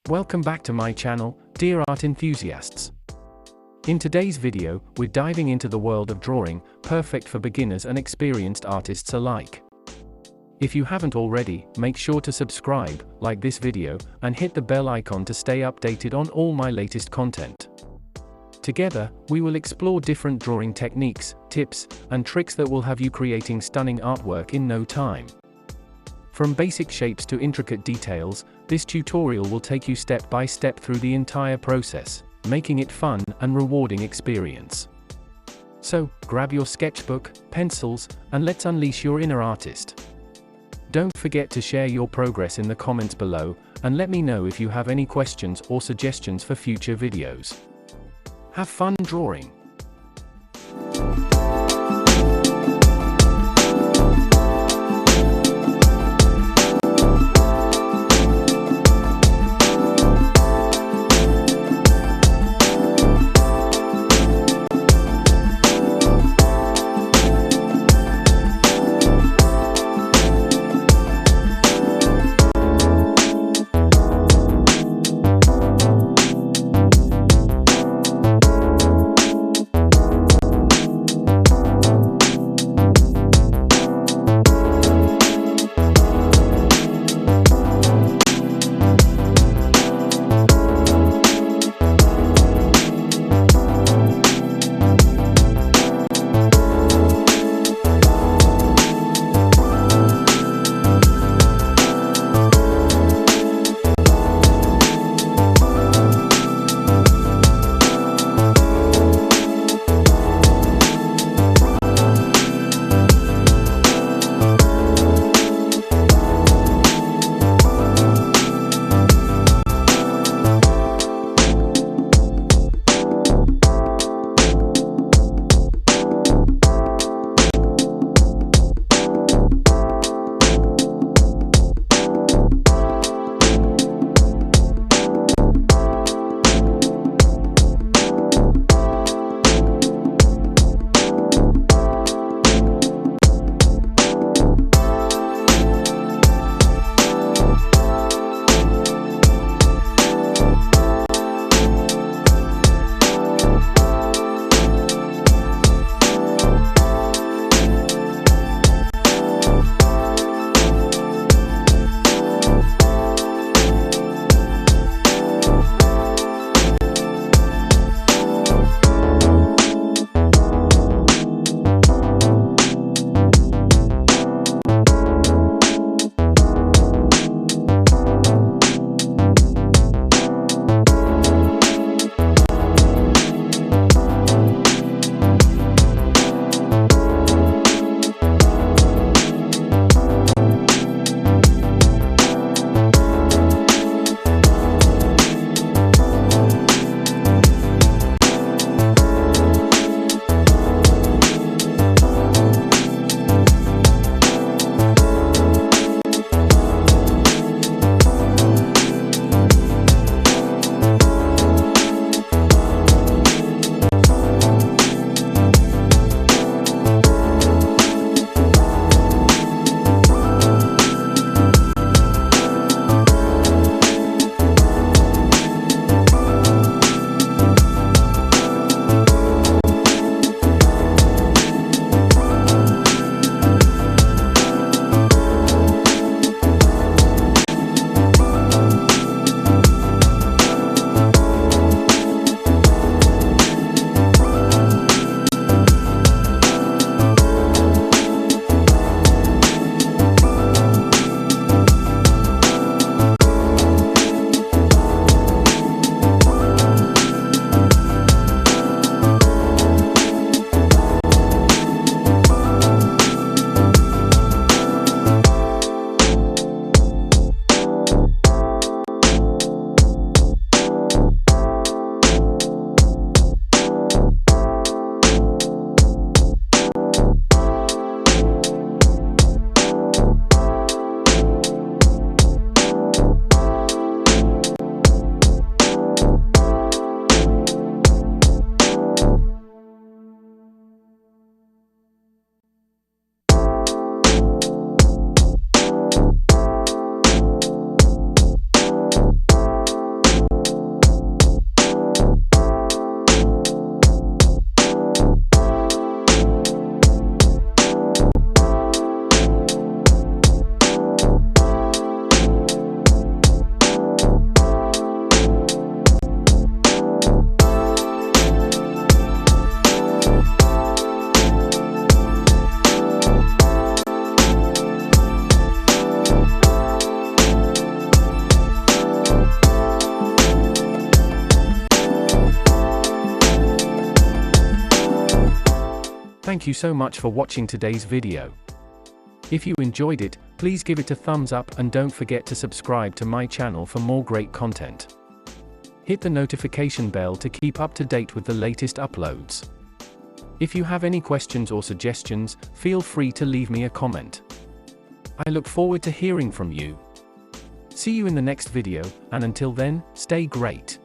Welcome back to my channel, dear art enthusiasts. In today's video, we're diving into the world of drawing, perfect for beginners and experienced artists alike. If you haven't already, make sure to subscribe, like this video, and hit the bell icon to stay updated on all my latest content. Together, we will explore different drawing techniques, tips, and tricks that will have you creating stunning artwork in no time. From basic shapes to intricate details, this tutorial will take you step by step through the entire process, making it fun and rewarding experience. So, grab your sketchbook, pencils, and let's unleash your inner artist. Don't forget to share your progress in the comments below, and let me know if you have any questions or suggestions for future videos. Have fun drawing! Thank you so much for watching today's video. If you enjoyed it, please give it a thumbs up and don't forget to subscribe to my channel for more great content. Hit the notification bell to keep up to date with the latest uploads. If you have any questions or suggestions, feel free to leave me a comment. I look forward to hearing from you. See you in the next video, and until then, stay great.